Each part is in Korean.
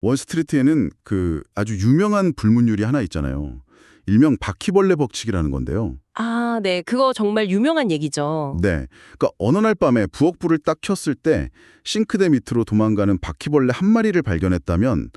월스트리트에는 그 아주 유명한 불문율이 하나 있잖아요. 일명 바퀴벌레 법칙이라는 건데요. 아, 네. 그거 정말 유명한 얘기죠. 네. 그러니까 어느 날 밤에 부엌불을 딱 켰을 때 싱크대 밑으로 도망가는 바퀴벌레 한 마리를 발견했다면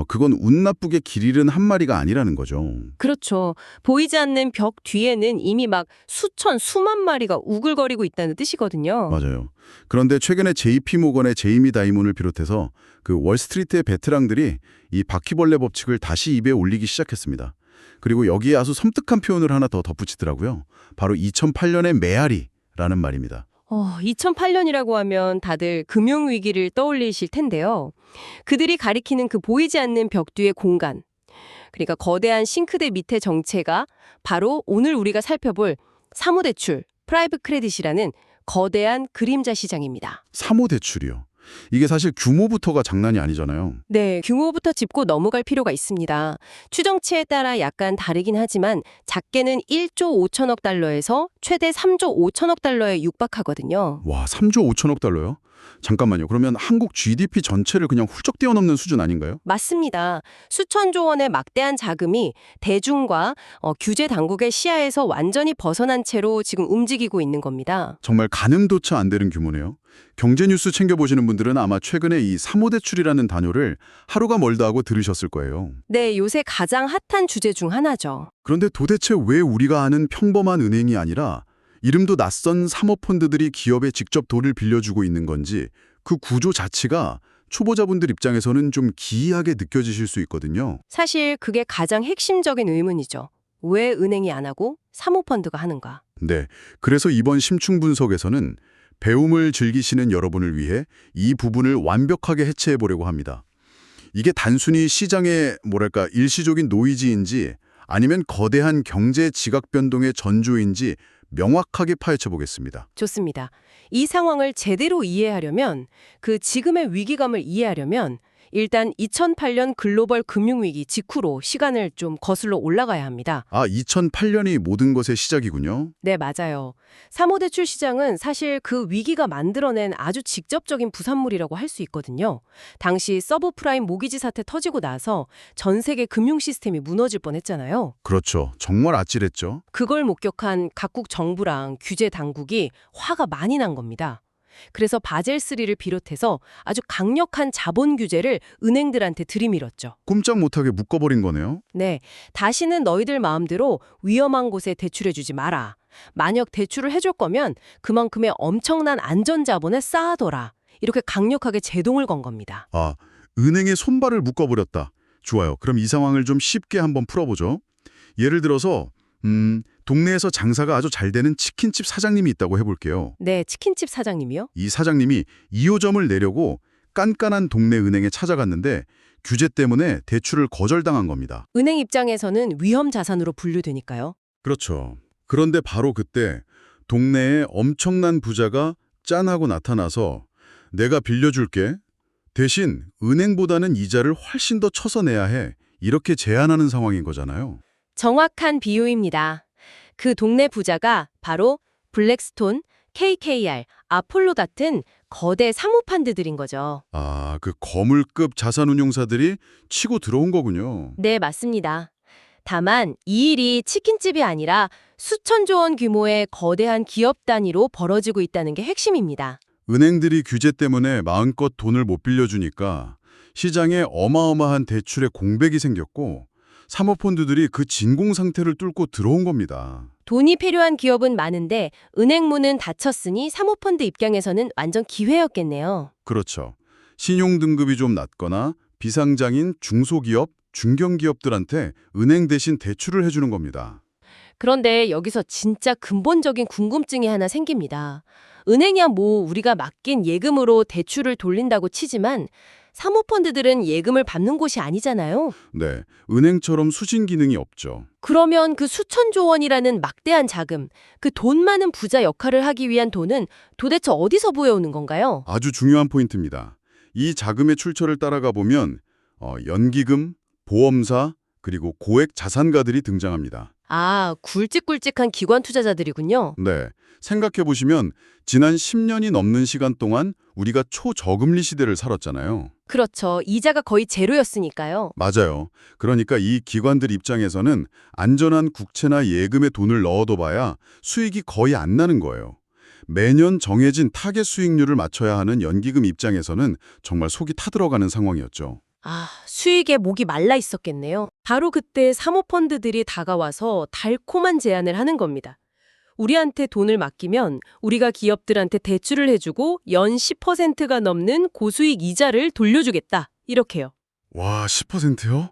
그건 운 나쁘게 길 잃은 한 마리가 아니라는 거죠. 그렇죠. 보이지 않는 벽 뒤에는 이미 막 수천, 수만 마리가 우글거리고 있다는 뜻이거든요. 맞아요. 그런데 최근에 JP 모건의 제이미 다이몬을 비롯해서 그 월스트리트의 베테랑들이 이 바퀴벌레 법칙을 다시 입에 올리기 시작했습니다. 그리고 여기에 아주 섬뜩한 표현을 하나 더 덧붙이더라고요. 바로 2008년의 메아리라는 말입니다. 2008년이라고 하면 다들 금융위기를 떠올리실 텐데요. 그들이 가리키는 그 보이지 않는 벽 뒤의 공간, 그러니까 거대한 싱크대 밑의 정체가 바로 오늘 우리가 살펴볼 사무대출, 프라이빗 크레딧이라는 거대한 그림자 시장입니다. 사모대출이요. 이게 사실 규모부터가 장난이 아니잖아요. 네, 규모부터 짚고 넘어갈 필요가 있습니다. 추정치에 따라 약간 다르긴 하지만 작게는 1조 5천억 달러에서 최대 3조 5천억 달러에 육박하거든요. 와, 3조 5천억 달러요? 잠깐만요. 그러면 한국 GDP 전체를 그냥 훌쩍 뛰어넘는 수준 아닌가요? 맞습니다. 수천조 원의 막대한 자금이 대중과 규제 당국의 시야에서 완전히 벗어난 채로 지금 움직이고 있는 겁니다. 정말 가늠도차 안 되는 규모네요. 경제 뉴스 챙겨보시는 분들은 아마 최근에 이 사모대출이라는 단어를 하루가 멀다 하고 들으셨을 거예요. 네, 요새 가장 핫한 주제 중 하나죠. 그런데 도대체 왜 우리가 아는 평범한 은행이 아니라 이름도 낯선 사모펀드들이 기업에 직접 돈을 빌려주고 있는 건지 그 구조 자체가 초보자분들 입장에서는 좀 기이하게 느껴지실 수 있거든요. 사실 그게 가장 핵심적인 의문이죠. 왜 은행이 안 하고 사모펀드가 하는가? 네, 그래서 이번 심층 분석에서는 배움을 즐기시는 여러분을 위해 이 부분을 완벽하게 해체해 보려고 합니다. 이게 단순히 시장의 뭐랄까 일시적인 노이즈인지 아니면 거대한 경제 지각 변동의 전조인지 명확하게 파헤쳐 보겠습니다. 좋습니다. 이 상황을 제대로 이해하려면, 그 지금의 위기감을 이해하려면 일단 2008년 글로벌 금융위기 직후로 시간을 좀 거슬러 올라가야 합니다. 아, 2008년이 모든 것의 시작이군요. 네, 맞아요. 사모대출 시장은 사실 그 위기가 만들어낸 아주 직접적인 부산물이라고 할 수 있거든요. 당시 서브프라임 모기지 사태 터지고 나서 전 세계 금융 시스템이 무너질 뻔했잖아요. 그렇죠. 정말 아찔했죠. 그걸 목격한 각국 정부랑 규제 당국이 화가 많이 난 겁니다. 그래서 바젤3를 비롯해서 아주 강력한 자본 규제를 은행들한테 들이밀었죠. 꼼짝 못하게 묶어버린 거네요. 네, 다시는 너희들 마음대로 위험한 곳에 대출해주지 마라. 만약 대출을 해줄 거면 그만큼의 엄청난 안전자본을 쌓아둬라. 이렇게 강력하게 제동을 건 겁니다. 아, 은행의 손발을 묶어버렸다. 좋아요. 그럼 이 상황을 좀 쉽게 한번 풀어보죠. 예를 들어서 동네에서 장사가 아주 잘 되는 치킨집 사장님이 있다고 해볼게요. 네, 치킨집 사장님이요? 이 사장님이 2호점을 내려고 깐깐한 동네 은행에 찾아갔는데 규제 때문에 대출을 거절당한 겁니다. 은행 입장에서는 위험 자산으로 분류되니까요. 그렇죠. 그런데 바로 그때 동네에 엄청난 부자가 짠하고 나타나서 내가 빌려줄게. 대신 은행보다는 이자를 훨씬 더 쳐서 내야 해. 이렇게 제안하는 상황인 거잖아요. 정확한 비유입니다. 그 동네 부자가 바로 블랙스톤, KKR, 아폴로 같은 거대 사모펀드들인 거죠. 아, 그 거물급 자산운용사들이 치고 들어온 거군요. 네, 맞습니다. 다만 이 일이 치킨집이 아니라 수천조 원 규모의 거대한 기업 단위로 벌어지고 있다는 게 핵심입니다. 은행들이 규제 때문에 마음껏 돈을 못 빌려주니까 시장에 어마어마한 대출의 공백이 생겼고 사모펀드들이 그 진공 상태를 뚫고 들어온 겁니다. 돈이 필요한 기업은 많은데 은행 문은 닫혔으니 사모펀드 입장에서는 완전 기회였겠네요. 그렇죠. 신용 등급이 좀 낮거나 비상장인 중소기업, 중견기업들한테 은행 대신 대출을 해주는 겁니다. 그런데 여기서 진짜 근본적인 궁금증이 하나 생깁니다. 은행이야 뭐 우리가 맡긴 예금으로 대출을 돌린다고 치지만 사모펀드들은 예금을 받는 곳이 아니잖아요. 네, 은행처럼 수신 기능이 없죠. 그러면 그 수천조 원이라는 막대한 자금, 그 돈 많은 부자 역할을 하기 위한 돈은 도대체 어디서 보여오는 건가요? 아주 중요한 포인트입니다. 이 자금의 출처를 따라가 보면 연기금, 보험사, 그리고 고액 자산가들이 등장합니다. 아, 굵직굵직한 기관 투자자들이군요. 네, 생각해 보시면 지난 10년이 넘는 시간 동안 우리가 초저금리 시대를 살았잖아요. 그렇죠. 이자가 거의 제로였으니까요. 맞아요. 그러니까 이 기관들 입장에서는 안전한 국채나 예금에 돈을 넣어둬봐야 수익이 거의 안 나는 거예요. 매년 정해진 타겟 수익률을 맞춰야 하는 연기금 입장에서는 정말 속이 타들어가는 상황이었죠. 아, 수익에 목이 말라 있었겠네요. 바로 그때 사모펀드들이 다가와서 달콤한 제안을 하는 겁니다. 우리한테 돈을 맡기면 우리가 기업들한테 대출을 해주고 연 10%가 넘는 고수익 이자를 돌려주겠다. 이렇게요. 와, 10%요?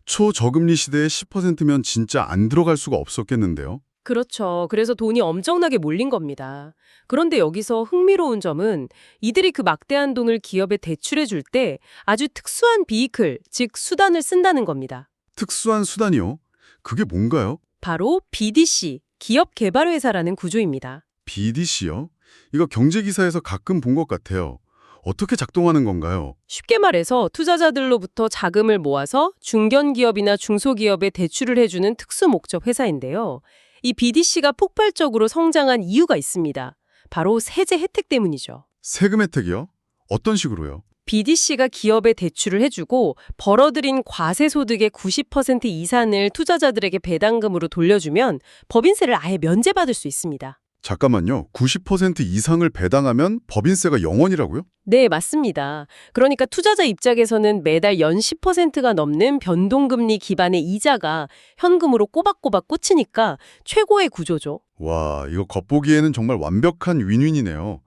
초저금리 시대에 10%면 진짜 안 들어갈 수가 없었겠는데요? 그렇죠. 그래서 돈이 엄청나게 몰린 겁니다. 그런데 여기서 흥미로운 점은 이들이 그 막대한 돈을 기업에 대출해 줄 때 아주 특수한 비이클, 즉 수단을 쓴다는 겁니다. 특수한 수단이요? 그게 뭔가요? 바로 BDC, 기업개발회사라는 구조입니다. BDC요? 이거 경제기사에서 가끔 본 것 같아요. 어떻게 작동하는 건가요? 쉽게 말해서 투자자들로부터 자금을 모아서 중견기업이나 중소기업에 대출을 해주는 특수목적 회사인데요. 이 BDC가 폭발적으로 성장한 이유가 있습니다. 바로 세제 혜택 때문이죠. 세금 혜택이요? 어떤 식으로요? BDC가 기업에 대출을 해주고 벌어들인 과세소득의 90% 이상을 투자자들에게 배당금으로 돌려주면 법인세를 아예 면제받을 수 있습니다. 잠깐만요. 90% 이상을 배당하면 법인세가 0원이라고요? 네, 맞습니다. 그러니까 투자자 입장에서는 매달 연 10%가 넘는 변동금리 기반의 이자가 현금으로 꼬박꼬박 꽂히니까 최고의 구조죠. 와, 이거 겉보기에는 정말 완벽한 윈윈이네요.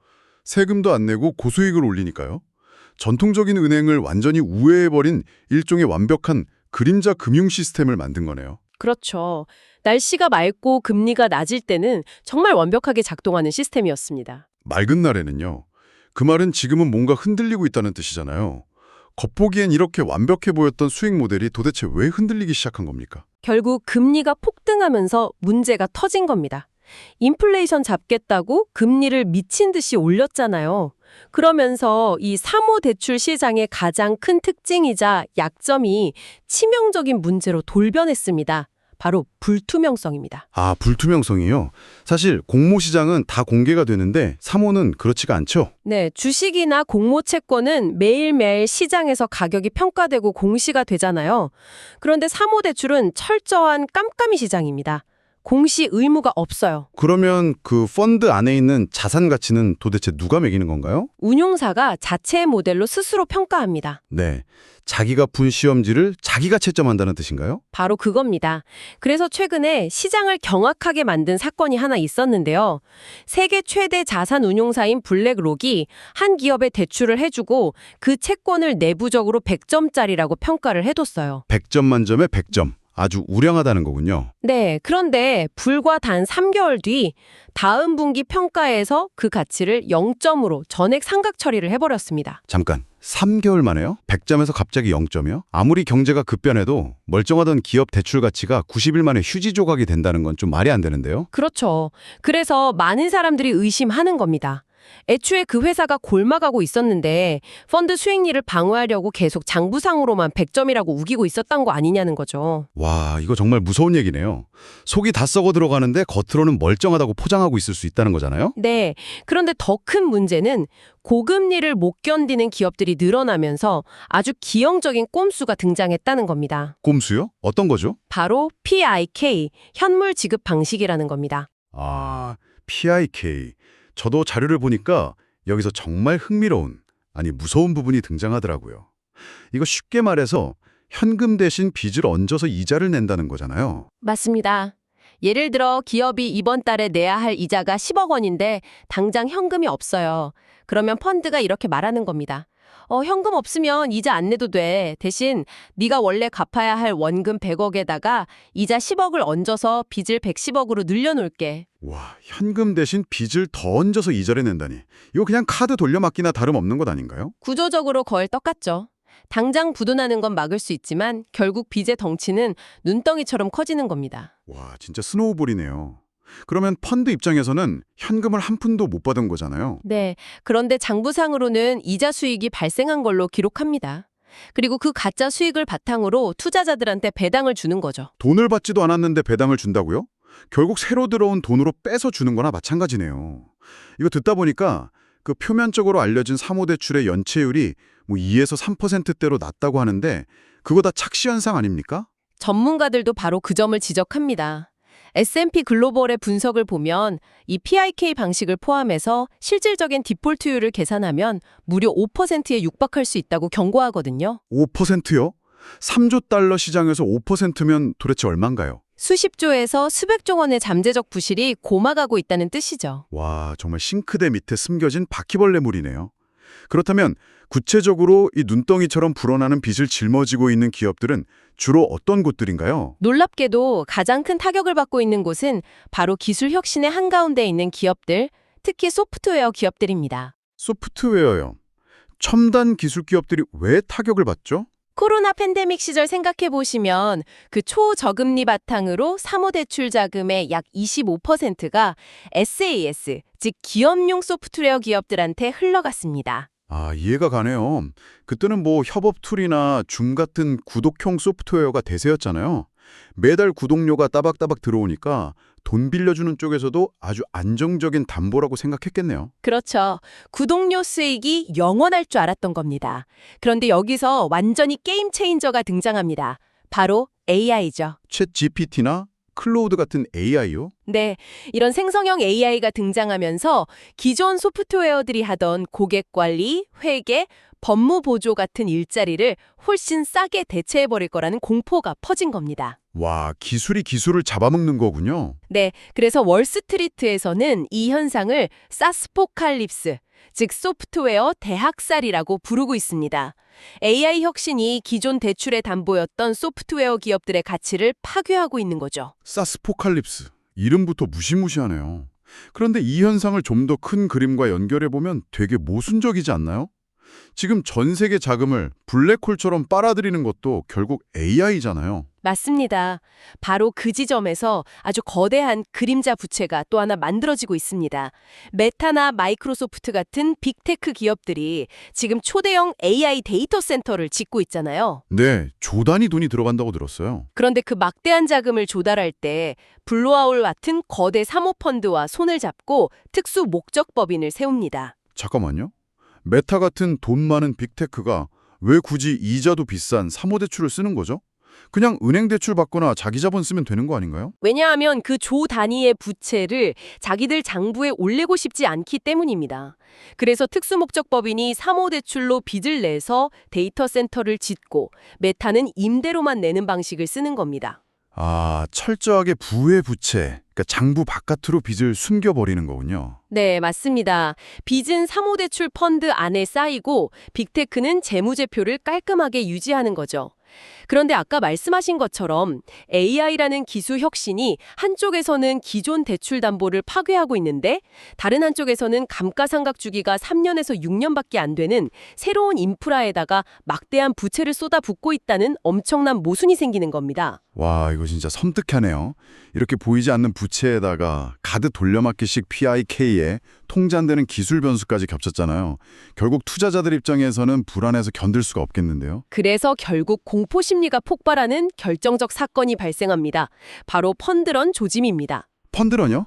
세금도 안 내고 고수익을 올리니까요. 전통적인 은행을 완전히 우회해버린 일종의 완벽한 그림자 금융 시스템을 만든 거네요. 그렇죠. 날씨가 맑고 금리가 낮을 때는 정말 완벽하게 작동하는 시스템이었습니다. 맑은 날에는요. 그 말은 지금은 뭔가 흔들리고 있다는 뜻이잖아요. 겉보기엔 이렇게 완벽해 보였던 수익 모델이 도대체 왜 흔들리기 시작한 겁니까? 결국 금리가 폭등하면서 문제가 터진 겁니다. 인플레이션 잡겠다고 금리를 미친 듯이 올렸잖아요. 그러면서 이 사모대출 시장의 가장 큰 특징이자 약점이 치명적인 문제로 돌변했습니다. 바로 불투명성입니다. 아, 불투명성이요? 사실 공모시장은 다 공개가 되는데 사모는 그렇지가 않죠? 네, 주식이나 공모채권은 매일매일 시장에서 가격이 평가되고 공시가 되잖아요. 그런데 사모대출은 철저한 깜깜이 시장입니다. 공시 의무가 없어요. 그러면 그 펀드 안에 있는 자산 가치는 도대체 누가 매기는 건가요? 운용사가 자체의 모델로 스스로 평가합니다. 네, 자기가 푼 시험지를 자기가 채점한다는 뜻인가요? 바로 그겁니다. 그래서 최근에 시장을 경악하게 만든 사건이 하나 있었는데요. 세계 최대 자산 운용사인 블랙록이 한 기업에 대출을 해주고 그 채권을 내부적으로 100점짜리라고 평가를 해뒀어요. 100점 만점에 100점. 아주 우량하다는 거군요. 네, 그런데 불과 단 3개월 뒤 다음 분기 평가에서 그 가치를 0점으로 전액 상각 처리를 해버렸습니다. 잠깐, 3개월 만에요? 100점에서 갑자기 0점이요? 아무리 경제가 급변해도 멀쩡하던 기업 대출 가치가 90일 만에 휴지 조각이 된다는 건 좀 말이 안 되는데요? 그렇죠. 그래서 많은 사람들이 의심하는 겁니다. 애초에 그 회사가 골마가고 있었는데 펀드 수익률을 방어하려고 계속 장부상으로만 100점이라고 우기고 있었던 거 아니냐는 거죠. 와, 이거 정말 무서운 얘기네요. 속이 다 썩어 들어가는데 겉으로는 멀쩡하다고 포장하고 있을 수 있다는 거잖아요? 네. 그런데 더 큰 문제는 고금리를 못 견디는 기업들이 늘어나면서 아주 기형적인 꼼수가 등장했다는 겁니다. 꼼수요? 어떤 거죠? 바로 PIK, 현물 지급 방식이라는 겁니다. 아, PIK. 저도 자료를 보니까 여기서 정말 흥미로운, 아니 무서운 부분이 등장하더라고요. 이거 쉽게 말해서 현금 대신 빚을 얹어서 이자를 낸다는 거잖아요. 맞습니다. 예를 들어 기업이 이번 달에 내야 할 이자가 10억 원인데 당장 현금이 없어요. 그러면 펀드가 이렇게 말하는 겁니다. 현금 없으면 이자 안 내도 돼. 대신 네가 원래 갚아야 할 원금 100억에다가 이자 10억을 얹어서 빚을 110억으로 늘려놓을게. 와, 현금 대신 빚을 더 얹어서 이자를 낸다니. 이거 그냥 카드 돌려막기나 다름없는 것 아닌가요? 구조적으로 거의 똑같죠. 당장 부도나는 건 막을 수 있지만 결국 빚의 덩치는 눈덩이처럼 커지는 겁니다. 와, 진짜 스노우볼이네요. 그러면 펀드 입장에서는 현금을 한 푼도 못 받은 거잖아요. 네, 그런데 장부상으로는 이자 수익이 발생한 걸로 기록합니다. 그리고 그 가짜 수익을 바탕으로 투자자들한테 배당을 주는 거죠. 돈을 받지도 않았는데 배당을 준다고요? 결국 새로 들어온 돈으로 빼서 주는 거나 마찬가지네요. 이거 듣다 보니까 그 표면적으로 알려진 사모대출의 연체율이 뭐 2에서 3%대로 낮다고 하는데 그거 다 착시 현상 아닙니까? 전문가들도 바로 그 점을 지적합니다. S&P 글로벌의 분석을 보면 이 PIK 방식을 포함해서 실질적인 디폴트율을 계산하면 무려 5%에 육박할 수 있다고 경고하거든요. 5%요? 3조 달러 시장에서 5%면 도대체 얼마인가요? 수십조에서 수백조 원의 잠재적 부실이 고막하고 있다는 뜻이죠. 와, 정말 싱크대 밑에 숨겨진 바퀴벌레물이네요. 그렇다면 구체적으로 이 눈덩이처럼 불어나는 빚을 짊어지고 있는 기업들은 주로 어떤 곳들인가요? 놀랍게도 가장 큰 타격을 받고 있는 곳은 바로 기술 혁신의 한가운데 있는 기업들, 특히 소프트웨어 기업들입니다. 소프트웨어요. 첨단 기술 기업들이 왜 타격을 받죠? 코로나 팬데믹 시절 생각해 보시면 그 초저금리 바탕으로 사모대출 자금의 약 25%가 SaaS, 즉 기업용 소프트웨어 기업들한테 흘러갔습니다. 아, 이해가 가네요. 그때는 뭐 협업 툴이나 줌 같은 구독형 소프트웨어가 대세였잖아요. 매달 구독료가 따박따박 들어오니까 돈 빌려주는 쪽에서도 아주 안정적인 담보라고 생각했겠네요. 그렇죠. 구독료 수익이 영원할 줄 알았던 겁니다. 그런데 여기서 완전히 게임 체인저가 등장합니다. 바로 AI죠. 챗 GPT나 클로우드 같은 AI요? 네, 이런 생성형 AI가 등장하면서 기존 소프트웨어들이 하던 고객 관리, 회계, 법무 보조 같은 일자리를 훨씬 싸게 대체해버릴 거라는 공포가 퍼진 겁니다. 와, 기술이 기술을 잡아먹는 거군요. 네, 그래서 월스트리트에서는 이 현상을 사스포칼립스, 즉 소프트웨어 대학살이라고 부르고 있습니다. AI 혁신이 기존 대출의 담보였던 소프트웨어 기업들의 가치를 파괴하고 있는 거죠. 사스포칼립스. 이름부터 무시무시하네요. 그런데 이 현상을 좀 더 큰 그림과 연결해보면 되게 모순적이지 않나요? 지금 전 세계 자금을 블랙홀처럼 빨아들이는 것도 결국 AI잖아요. 맞습니다. 바로 그 지점에서 아주 거대한 그림자 부채가 또 하나 만들어지고 있습니다. 메타나 마이크로소프트 같은 빅테크 기업들이 지금 초대형 AI 데이터 센터를 짓고 있잖아요. 네, 조 단위 돈이 들어간다고 들었어요. 그런데 그 막대한 자금을 조달할 때 블루아울 같은 거대 사모펀드와 손을 잡고 특수 목적 법인을 세웁니다. 잠깐만요. 메타 같은 돈 많은 빅테크가 왜 굳이 이자도 비싼 사모대출을 쓰는 거죠? 그냥 은행 대출 받거나 자기 자본 쓰면 되는 거 아닌가요? 왜냐하면 그 조 단위의 부채를 자기들 장부에 올리고 싶지 않기 때문입니다. 그래서 특수목적법인이 사모대출로 빚을 내서 데이터 센터를 짓고 메타는 임대료만 내는 방식을 쓰는 겁니다. 아, 철저하게 부의 부채, 그러니까 장부 바깥으로 빚을 숨겨버리는 거군요. 네, 맞습니다. 빚은 사모대출 펀드 안에 쌓이고 빅테크는 재무제표를 깔끔하게 유지하는 거죠. 그런데 아까 말씀하신 것처럼 AI라는 기술 혁신이 한쪽에서는 기존 대출 담보를 파괴하고 있는데 다른 한쪽에서는 감가상각 주기가 3년에서 6년밖에 안 되는 새로운 인프라에다가 막대한 부채를 쏟아붓고 있다는 엄청난 모순이 생기는 겁니다. 와, 이거 진짜 섬뜩하네요. 이렇게 보이지 않는 부채에다가 가드 돌려막기식 PIK에 통잔되는 기술 변수까지 겹쳤잖아요. 결국 투자자들 입장에서는 불안해서 견딜 수가 없겠는데요. 그래서 결국 공포 심리가 폭발하는 결정적 사건이 발생합니다. 바로 펀드런 조짐입니다. 펀드런요?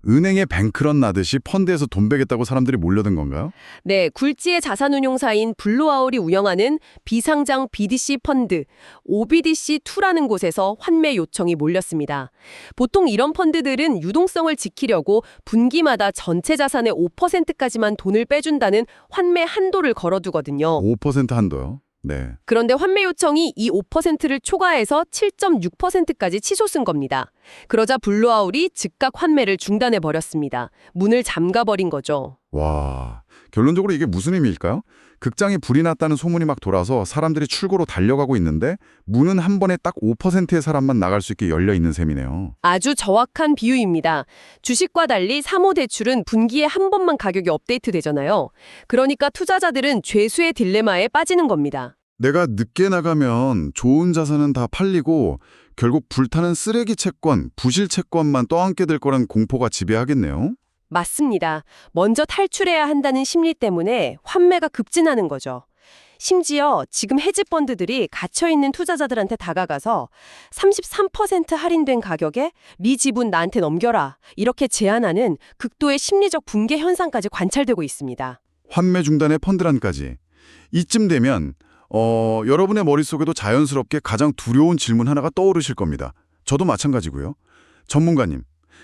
은행에 뱅크런 나듯이 펀드에서 돈 베겠다고 사람들이 몰려든 건가요? 네, 굴지의 자산운용사인 블루아울이 운영하는 비상장 BDC 펀드, OBDC2라는 곳에서 환매 요청이 몰렸습니다. 보통 이런 펀드들은 유동성을 지키려고 분기마다 전체 자산의 5%까지만 돈을 빼준다는 환매 한도를 걸어두거든요. 5% 한도요? 네. 그런데 환매 요청이 이 5%를 초과해서 7.6%까지 치솟은 겁니다. 그러자 블루아울이 즉각 환매를 중단해버렸습니다. 문을 잠가버린 거죠. 와, 결론적으로 이게 무슨 의미일까요? 극장에 불이 났다는 소문이 막 돌아서 사람들이 출구로 달려가고 있는데 문은 한 번에 딱 5%의 사람만 나갈 수 있게 열려 있는 셈이네요. 아주 정확한 비유입니다. 주식과 달리 사모대출은 분기에 한 번만 가격이 업데이트 되잖아요. 그러니까 투자자들은 죄수의 딜레마에 빠지는 겁니다. 내가 늦게 나가면 좋은 자산은 다 팔리고 결국 불타는 쓰레기 채권, 부실 채권만 떠안게 될 거란 공포가 지배하겠네요. 맞습니다. 먼저 탈출해야 한다는 심리 때문에 환매가 급진하는 거죠. 심지어 지금 헤지펀드들이 갇혀있는 투자자들한테 다가가서 33% 할인된 가격에 네 지분 나한테 넘겨라 이렇게 제안하는 극도의 심리적 붕괴 현상까지 관찰되고 있습니다. 환매 중단의 펀드란까지. 이쯤 되면 여러분의 머릿속에도 자연스럽게 가장 두려운 질문 하나가 떠오르실 겁니다. 저도 마찬가지고요. 전문가님,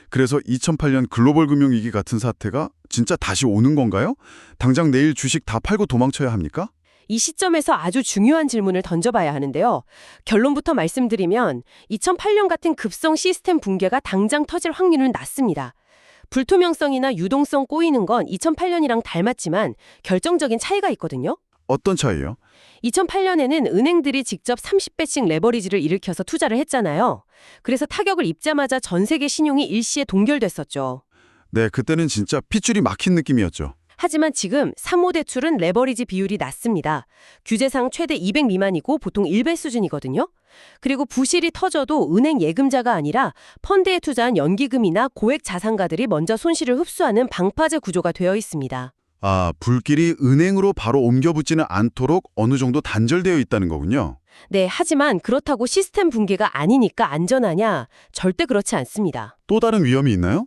그래서 2008년 글로벌 금융위기 같은 사태가 진짜 다시 오는 건가요? 당장 내일 주식 다 팔고 도망쳐야 합니까? 이 시점에서 아주 중요한 질문을 던져봐야 하는데요. 결론부터 말씀드리면 2008년 같은 급성 시스템 붕괴가 당장 터질 확률은 낮습니다. 불투명성이나 유동성 꼬이는 건 2008년이랑 닮았지만 결정적인 차이가 있거든요. 어떤 차이요? 2008년에는 은행들이 직접 30배씩 레버리지를 일으켜서 투자를 했잖아요. 그래서 타격을 입자마자 전 세계 신용이 일시에 동결됐었죠. 네, 그때는 진짜 핏줄이 막힌 느낌이었죠. 하지만 지금 사모대출은 레버리지 비율이 낮습니다. 규제상 최대 200 미만이고 보통 1배 수준이거든요. 그리고 부실이 터져도 은행 예금자가 아니라 펀드에 투자한 연기금이나 고액 자산가들이 먼저 손실을 흡수하는 방파제 구조가 되어 있습니다. 아, 불길이 은행으로 바로 옮겨붙지는 않도록 어느 정도 단절되어 있다는 거군요. 네, 하지만 그렇다고 시스템 붕괴가 아니니까 안전하냐? 절대 그렇지 않습니다. 또 다른 위험이 있나요?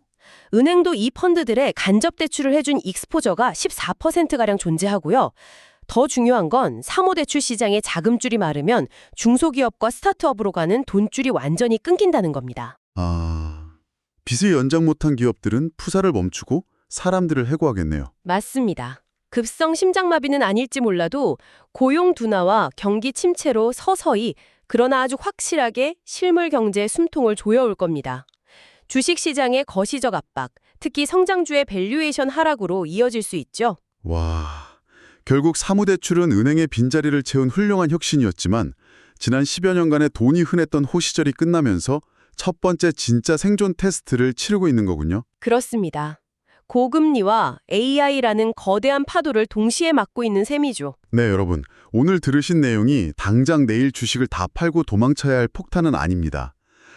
은행도 이 펀드들에 간접 대출을 해준 익스포저가 14%가량 존재하고요. 더 중요한 건 사모대출 시장의 자금줄이 마르면 중소기업과 스타트업으로 가는 돈줄이 완전히 끊긴다는 겁니다. 아, 빚을 연장 못한 기업들은 푸사를 멈추고 사람들을 해고하겠네요. 맞습니다. 급성 심장마비는 아닐지 몰라도 고용 둔화와 경기 침체로 서서히 그러나 아주 확실하게 실물 경제의 숨통을 조여올 겁니다. 주식시장의 거시적 압박, 특히 성장주의 밸류에이션 하락으로 이어질 수 있죠. 와, 결국 사무대출은 은행의 빈자리를 채운 훌륭한 혁신이었지만 지난 10여 년간의 돈이 흔했던 호시절이 끝나면서 첫 번째 진짜 생존 테스트를 치르고 있는 거군요. 그렇습니다. 고금리와 AI라는 거대한 파도를 동시에 맞고 있는 셈이죠. 네, 여러분. 오늘 들으신 내용이 당장 내일 주식을 다 팔고 도망쳐야 할 폭탄은 아닙니다.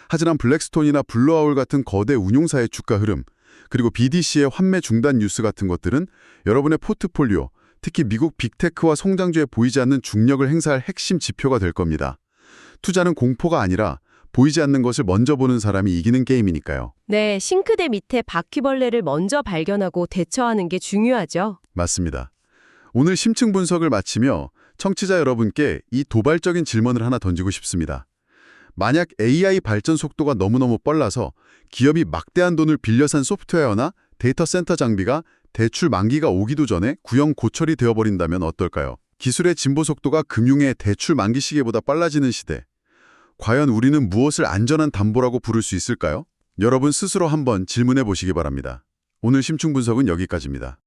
하지만 블랙스톤이나 블루아울 같은 거대 운용사의 주가 흐름, 그리고 BDC의 환매 중단 뉴스 같은 것들은 여러분의 포트폴리오, 특히 미국 빅테크와 성장주에 보이지 않는 중력을 행사할 핵심 지표가 될 겁니다. 투자는 공포가 아니라 보이지 않는 것을 먼저 보는 사람이 이기는 게임이니까요. 네, 싱크대 밑에 바퀴벌레를 먼저 발견하고 대처하는 게 중요하죠. 맞습니다. 오늘 심층 분석을 마치며 청취자 여러분께 이 도발적인 질문을 하나 던지고 싶습니다. 만약 AI 발전 속도가 너무너무 빨라서 기업이 막대한 돈을 빌려 산 소프트웨어나 데이터 센터 장비가 대출 만기가 오기도 전에 구형 고철이 되어버린다면 어떨까요? 기술의 진보 속도가 금융의 대출 만기 시계보다 빨라지는 시대. 과연 우리는 무엇을 안전한 담보라고 부를 수 있을까요? 여러분 스스로 한번 질문해 보시기 바랍니다. 오늘 심층 분석은 여기까지입니다.